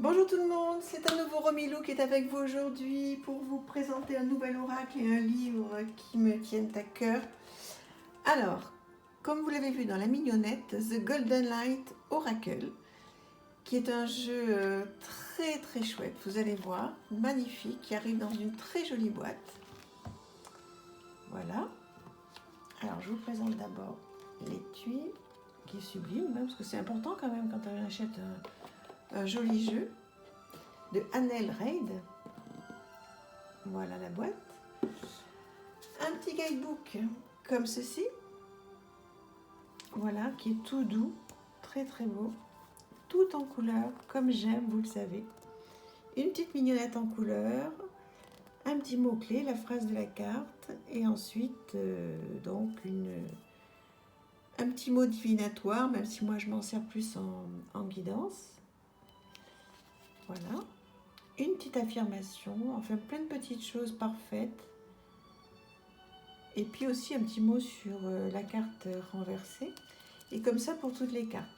Bonjour tout le monde, c'est un nouveau Romilou qui est avec vous aujourd'hui pour vous présenter un nouvel oracle et un livre qui me tiennent à cœur. Alors, comme vous l'avez vu dans la mignonnette, The Golden Light Oracle, qui est un jeu très chouette, vous allez voir, magnifique, qui arrive dans une très jolie boîte. Voilà. Alors, je vous présente d'abord l'étui, qui est sublime, parce que c'est important quand même quand on achète un joli jeu, de Annelle Reid. Voilà la boîte. Un petit guidebook comme ceci. Voilà, qui est tout doux, très beau. Tout en couleur, comme j'aime, vous le savez. Une petite mignonnette en couleur. Un petit mot-clé, la phrase de la carte. Et ensuite, donc, un petit mot divinatoire, même si moi je m'en sers plus en guidance. Voilà. Une petite affirmation, enfin plein de petites choses parfaites. Et puis aussi un petit mot sur la carte renversée. Et comme ça pour toutes les cartes.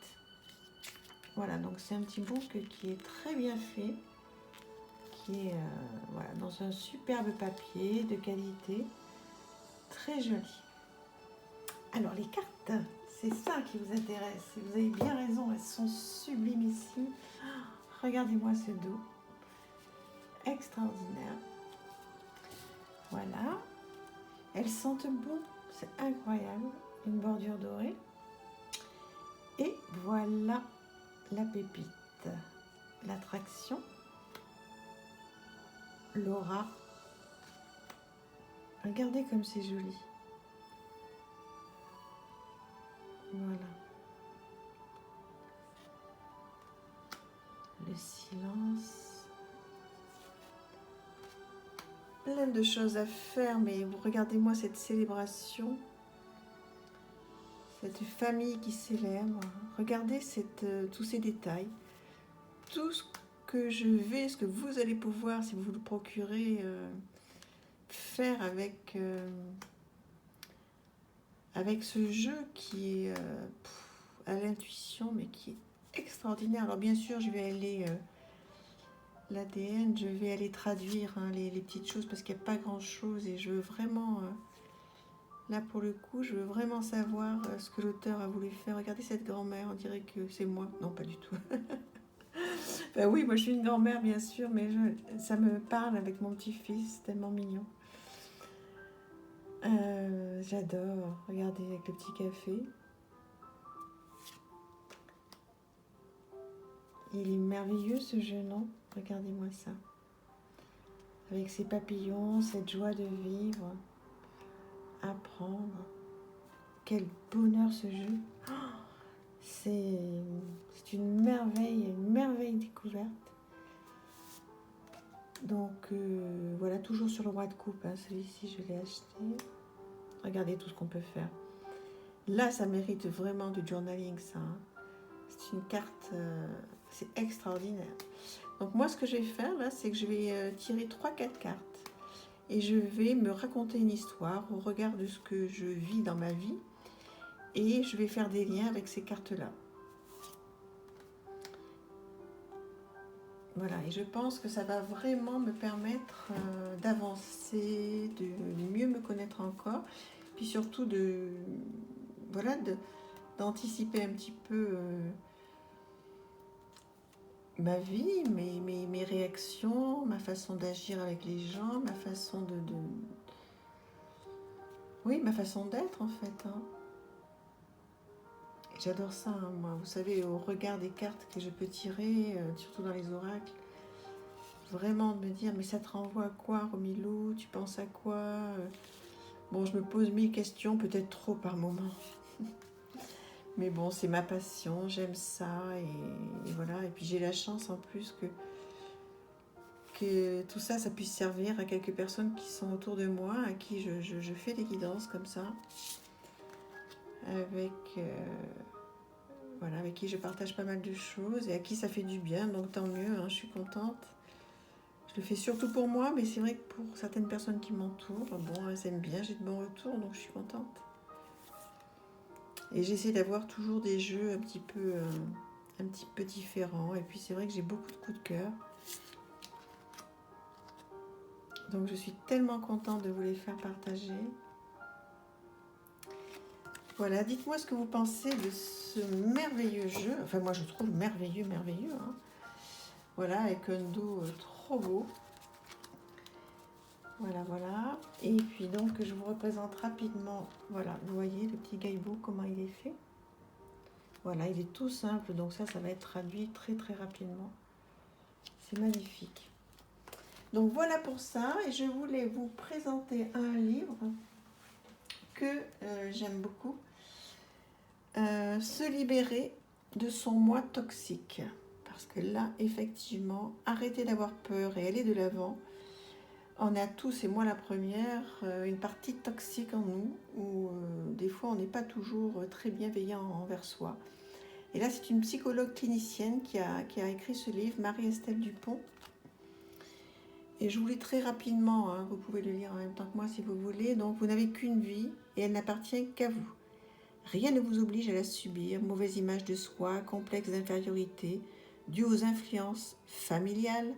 Voilà, donc c'est un petit book qui est très bien fait. Qui est voilà, dans un superbe papier de qualité. Très joli. Alors les cartes, c'est ça qui vous intéresse. Et vous avez bien raison, elles sont sublimes ici. Regardez-moi ce dos. Extraordinaire. Voilà. Elles sentent bon, c'est incroyable. Une bordure dorée. Et voilà la pépite. L'attraction. L'aura. Regardez comme c'est joli. Voilà. Le silence. Plein de choses à faire, mais regardez-moi cette célébration. Cette famille qui célèbre. Regardez tous ces détails. Tout ce que ce que vous allez pouvoir, si vous le procurez, faire avec ce jeu qui est à l'intuition, mais qui est extraordinaire. Alors bien sûr, je vais aller... l'ADN, je vais aller traduire les petites choses parce qu'il n'y a pas grand chose et je veux vraiment, là pour le coup, je veux vraiment savoir ce que l'auteur a voulu faire. Regardez cette grand-mère, on dirait que c'est moi. Non, pas du tout. Ben oui, moi je suis une grand-mère bien sûr, mais ça me parle avec mon petit-fils, c'est tellement mignon. J'adore, regardez avec le petit café. Il est merveilleux ce jeu, non? Regardez-moi ça. Avec ses papillons, cette joie de vivre, apprendre. Quel bonheur ce jeu. C'est une merveille découverte. Donc voilà, toujours sur le roi de coupe, hein, celui-ci je l'ai acheté. Regardez tout ce qu'on peut faire. Là, ça mérite vraiment du journaling, ça. Hein. C'est une carte, c'est extraordinaire. Donc moi, ce que je vais faire là, c'est que je vais tirer 3-4 cartes. Et je vais me raconter une histoire au regard de ce que je vis dans ma vie. Et je vais faire des liens avec ces cartes-là. Voilà, et je pense que ça va vraiment me permettre d'avancer, de mieux me connaître encore, puis surtout d'anticiper un petit peu ma vie, mes réactions, ma façon d'agir avec les gens, ma façon oui, ma façon d'être en fait. Hein. J'adore ça, hein, moi. Vous savez, au regard des cartes que je peux tirer, surtout dans les oracles, vraiment de me dire, mais ça te renvoie à quoi, Romilou? Tu penses à quoi? Bon, je me pose 1000 questions, peut-être trop par moment. Mais bon, c'est ma passion, j'aime ça, et voilà. Et puis j'ai la chance en plus que tout ça, ça puisse servir à quelques personnes qui sont autour de moi, à qui je fais des guidances comme ça, avec... voilà, avec qui je partage pas mal de choses et à qui ça fait du bien, donc tant mieux, hein, je suis contente. Je le fais surtout pour moi, mais c'est vrai que pour certaines personnes qui m'entourent, bon, elles aiment bien, j'ai de bons retours, donc je suis contente. Et j'essaie d'avoir toujours des jeux un petit peu un petit peu différent. Et puis c'est vrai que j'ai beaucoup de coups de cœur. Donc je suis tellement contente de vous les faire partager. Voilà, dites-moi ce que vous pensez de ce merveilleux jeu. Enfin moi je trouve merveilleux, merveilleux. Hein. Voilà, avec un dos trop beau. Voilà, voilà. Et puis donc je vous représente rapidement. Voilà, vous voyez le petit gaïbou, comment il est fait. Voilà, il est tout simple, donc ça va être traduit très très rapidement. C'est magnifique. Donc voilà pour ça, et je voulais vous présenter un livre que j'aime beaucoup. Se libérer de son moi toxique. Parce que là, effectivement, arrêtez d'avoir peur et aller de l'avant. On a tous, et moi la première, une partie toxique en nous, où des fois on n'est pas toujours très bienveillant envers soi. Et là, c'est une psychologue clinicienne qui a écrit ce livre, Marie-Estelle Dupont. Et je vous lis très rapidement, hein, vous pouvez le lire en même temps que moi si vous voulez. Donc, vous n'avez qu'une vie et elle n'appartient qu'à vous. Rien ne vous oblige à la subir, mauvaise image de soi, complexe d'infériorité, dû aux influences familiales,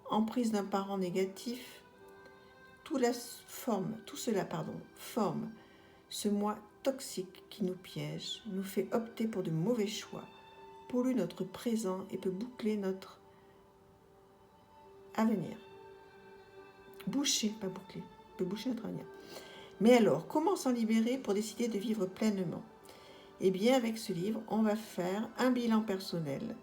emprise d'un parent négatif. Tout cela forme ce moi toxique qui nous piège, nous fait opter pour de mauvais choix, pollue notre présent et peut boucler notre avenir. Boucher, pas boucler, peut boucher notre avenir. Mais alors, comment s'en libérer pour décider de vivre pleinement? Eh bien, avec ce livre, on va faire un bilan personnel.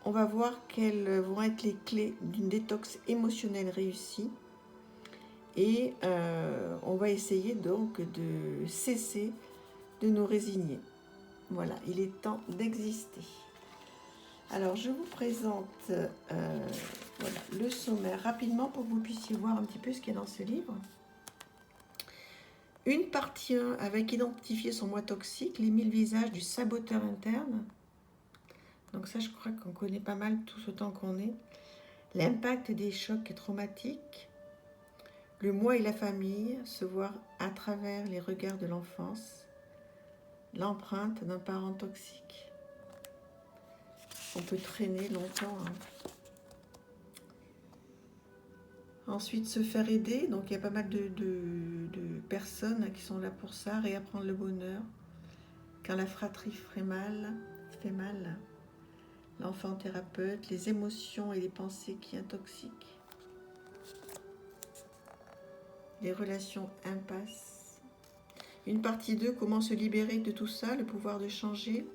On va voir quelles vont être les clés d'une détox émotionnelle réussie. Et on va essayer donc de cesser de nous résigner. Voilà, il est temps d'exister. Alors, je vous présente voilà, le sommaire rapidement pour que vous puissiez voir un petit peu ce qu'il y a dans ce livre. Une partie 1 avec identifier son moi toxique, les 1000 visages du saboteur interne. Donc ça, je crois qu'on connaît pas mal tout ce temps qu'on est. L'impact des chocs traumatiques. Le moi et la famille, se voir à travers les regards de l'enfance. L'empreinte d'un parent toxique. On peut traîner longtemps. Hein. Ensuite, se faire aider. Donc, il y a pas mal de personnes qui sont là pour ça. Réapprendre le bonheur. Quand la fratrie fait mal. L'enfant thérapeute. Les émotions et les pensées qui intoxiquent. Les relations impasses. Une partie 2, comment se libérer de tout ça. Le pouvoir de changer.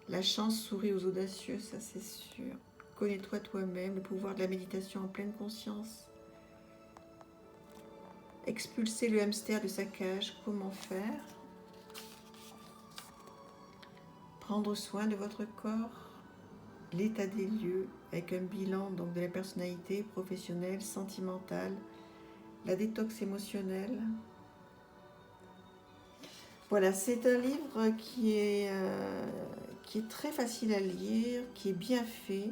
La chance sourit aux audacieux, ça c'est sûr. Connais-toi toi-même, le pouvoir de la méditation en pleine conscience. Expulser le hamster de sa cage, comment faire? Prendre soin de votre corps. L'état des lieux, avec un bilan donc de la personnalité professionnelle, sentimentale. La détox émotionnelle. Voilà, c'est un livre qui est très facile à lire, qui est bien fait,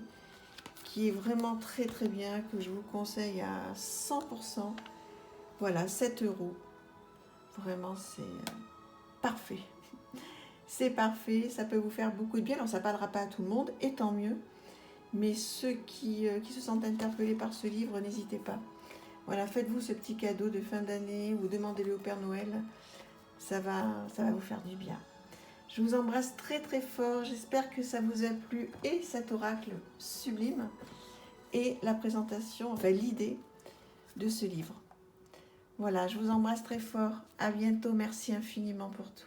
qui est vraiment très très bien, que je vous conseille à 100%. Voilà, 7 €. Vraiment, c'est parfait. C'est parfait, ça peut vous faire beaucoup de bien. Alors, ça ne parlera pas à tout le monde, et tant mieux. Mais ceux qui se sentent interpellés par ce livre, n'hésitez pas. Voilà, faites-vous ce petit cadeau de fin d'année ou demandez-le au Père Noël. Ça va vous faire du bien. Je vous embrasse très très fort. J'espère que ça vous a plu et cet oracle sublime et la présentation, enfin l'idée de ce livre. Voilà, je vous embrasse très fort. À bientôt. Merci infiniment pour tout.